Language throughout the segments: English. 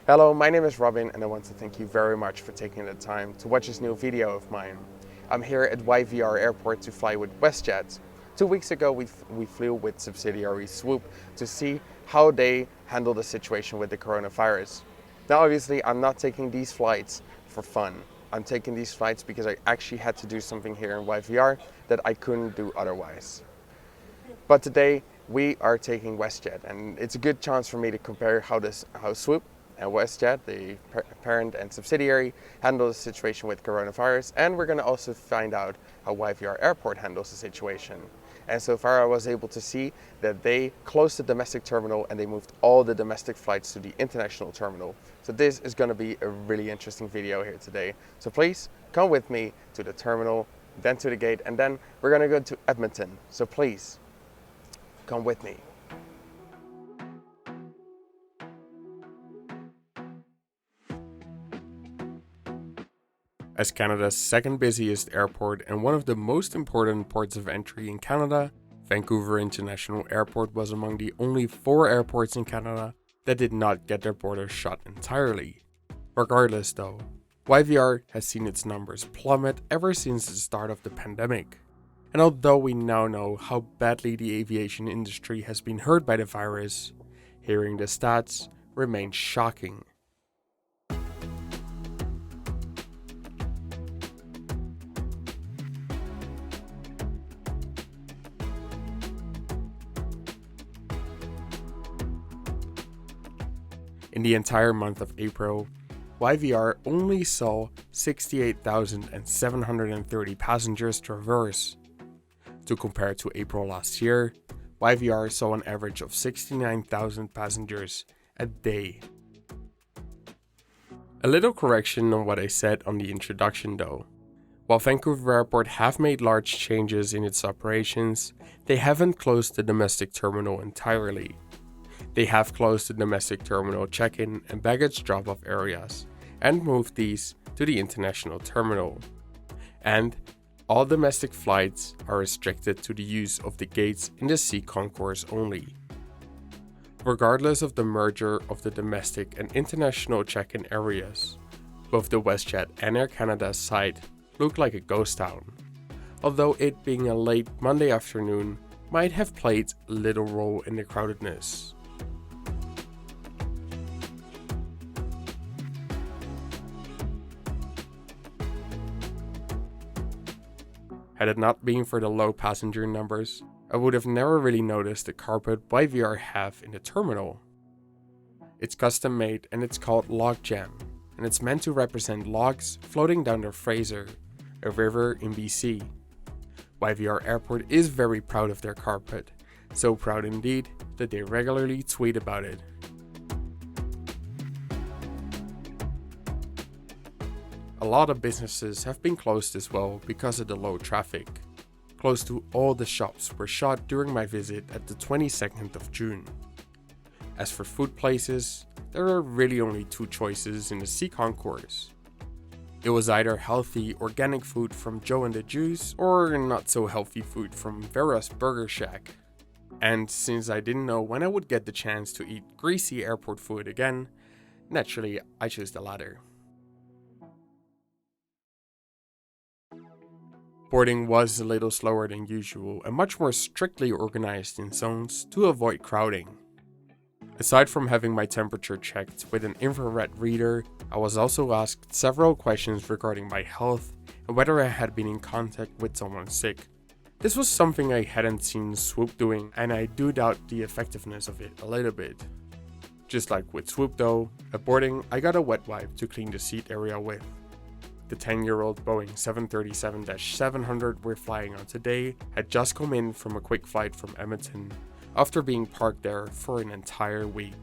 Hello, my name is Robin and I want to thank you very much for taking the time to watch this new video of mine. I'm here at YVR Airport to fly with WestJet. 2 weeks ago we flew with subsidiary Swoop to see how they handle the situation with the coronavirus. Now obviously I'm not taking these flights for fun. I'm taking these flights because I actually had to do something here in YVR that I couldn't do otherwise. But today we are taking WestJet and it's a good chance for me to compare how Swoop and WestJet, the parent and subsidiary, handle the situation with coronavirus, and we're going to also find out how YVR Airport handles the situation. And so far I was able to see that they closed the domestic terminal and they moved all the domestic flights to the international terminal. So this is going to be a really interesting video here today. So please come with me to the terminal, then to the gate, and then we're going to go to Edmonton. So please come with me. As Canada's second busiest airport and one of the most important ports of entry in Canada, Vancouver International Airport was among the only 4 airports in Canada that did not get their borders shut entirely. Regardless though, YVR has seen its numbers plummet ever since the start of the pandemic. And although we now know how badly the aviation industry has been hurt by the virus, hearing the stats remains shocking. In the entire month of April, YVR only saw 68,730 passengers traverse. To compare to April last year, YVR saw an average of 69,000 passengers a day. A little correction on what I said on the introduction though. While Vancouver Airport have made large changes in its operations, they haven't closed the domestic terminal entirely. They have closed the domestic terminal check-in and baggage drop-off areas and moved these to the international terminal. And all domestic flights are restricted to the use of the gates in the C concourse only. Regardless of the merger of the domestic and international check-in areas, both the WestJet and Air Canada site look like a ghost town, although it being a late Monday afternoon might have played little role in the crowdedness. Had it not been for the low passenger numbers, I would have never really noticed the carpet YVR have in the terminal. It's custom made and it's called Log Jam, and it's meant to represent logs floating down the Fraser, a river in BC. YVR Airport is very proud of their carpet, so proud indeed that they regularly tweet about it. A lot of businesses have been closed as well because of the low traffic. Close to all the shops were shut during my visit at the 22nd of June. As for food places, there are really only 2 choices in the C concourse. It was either healthy organic food from Joe and the Juice or not so healthy food from Vera's Burger Shack. And since I didn't know when I would get the chance to eat greasy airport food again, naturally I chose the latter. Boarding was a little slower than usual and much more strictly organized in zones to avoid crowding. Aside from having my temperature checked with an infrared reader, I was also asked several questions regarding my health and whether I had been in contact with someone sick. This was something I hadn't seen Swoop doing, and I do doubt the effectiveness of it a little bit. Just like with Swoop though, at boarding I got a wet wipe to clean the seat area with. The 10-year-old Boeing 737-700 we're flying on today had just come in from a quick flight from Edmonton after being parked there for an entire week.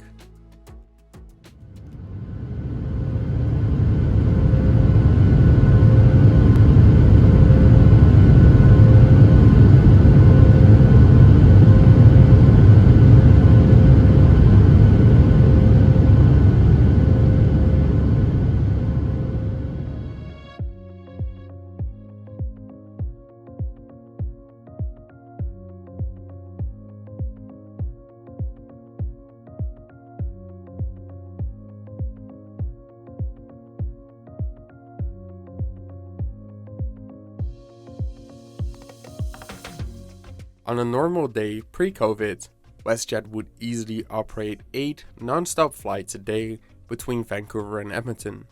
On a normal day pre-COVID, WestJet would easily operate 8 non-stop flights a day between Vancouver and Edmonton.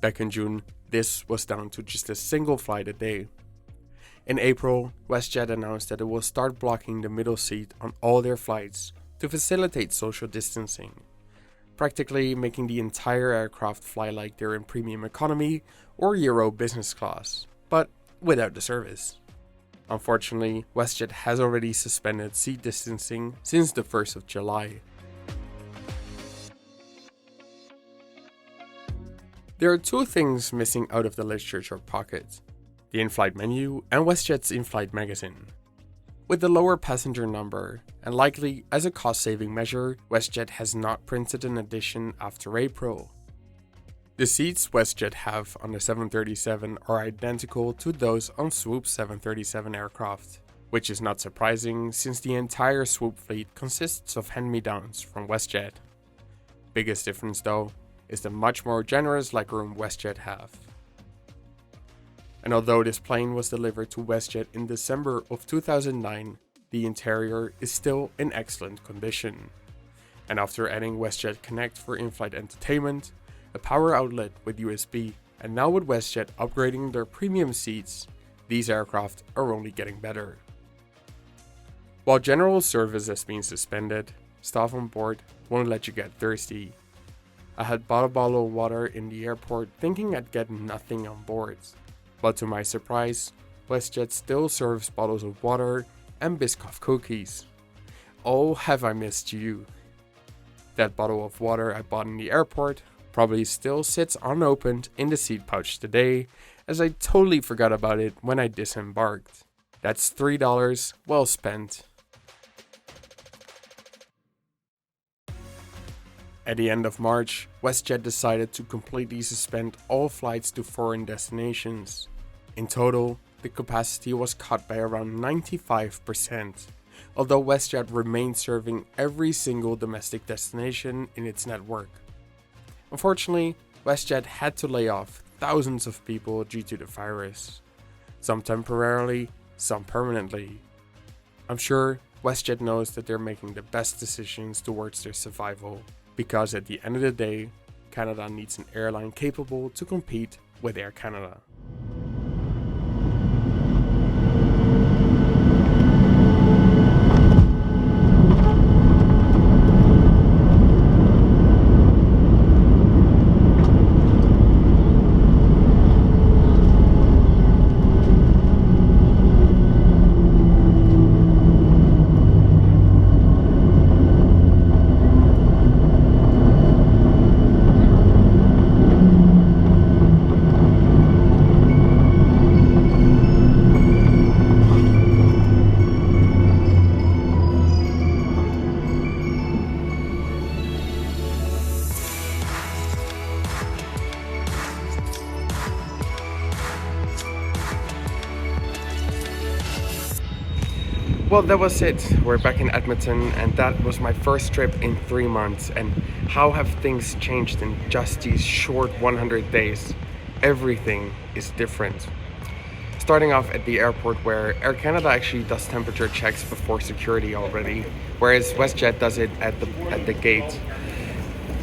Back in June, this was down to just a single flight a day. In April, WestJet announced that it will start blocking the middle seat on all their flights to facilitate social distancing, practically making the entire aircraft fly like they're in premium economy or Euro business class, but without the service. Unfortunately, WestJet has already suspended seat distancing since the 1st of July. There are two things missing out of the literature pocket: the in-flight menu and WestJet's in-flight magazine. With the lower passenger number, and likely as a cost-saving measure, WestJet has not printed an edition after April. The seats WestJet have on the 737 are identical to those on Swoop's 737 aircraft, which is not surprising since the entire Swoop fleet consists of hand-me-downs from WestJet. Biggest difference though is the much more generous legroom WestJet have. And although this plane was delivered to WestJet in December of 2009, the interior is still in excellent condition. And after adding WestJet Connect for in-flight entertainment, a power outlet with USB, and now with WestJet upgrading their premium seats, these aircraft are only getting better. While general service has been suspended, staff on board won't let you get thirsty. I had bought a bottle of water in the airport thinking I'd get nothing on board. But to my surprise, WestJet still serves bottles of water and Biscoff cookies. Oh, have I missed you. That bottle of water I bought in the airport probably still sits unopened in the seat pouch today, as I totally forgot about it when I disembarked. That's $3 well spent. At the end of March, WestJet decided to completely suspend all flights to foreign destinations. In total, the capacity was cut by around 95%, although WestJet remained serving every single domestic destination in its network. Unfortunately, WestJet had to lay off thousands of people due to the virus, some temporarily, some permanently. I'm sure WestJet knows that they're making the best decisions towards their survival, because at the end of the day, Canada needs an airline capable to compete with Air Canada. Well, that was it. We're back in Edmonton, and that was my first trip in 3 months. And how have things changed in just these short 100 days? Everything is different. Starting off at the airport, where Air Canada actually does temperature checks before security already, whereas WestJet does it at the gate.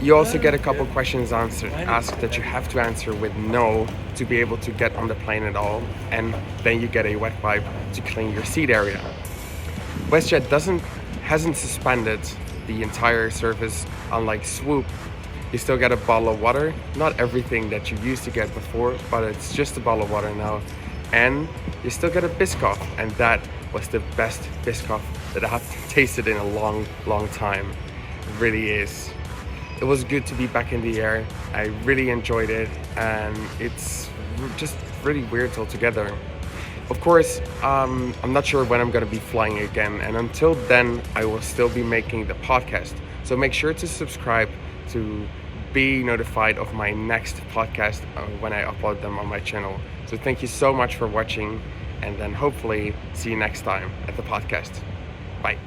You also get a couple questions asked that you have to answer with no to be able to get on the plane at all, and then you get a wet wipe to clean your seat area. WestJet hasn't suspended the entire service, unlike Swoop. You still get a bottle of water, not everything that you used to get before, but it's just a bottle of water now. And you still get a Biscoff, and that was the best Biscoff that I have tasted in a long time. It really is. It was good to be back in the air. I really enjoyed it, and it's just really weird altogether. Of course, I'm not sure when I'm going to be flying again, and until then, I will still be making the podcast. So make sure to subscribe to be notified of my next podcast when I upload them on my channel. So thank you so much for watching, and then hopefully see you next time at the podcast. Bye.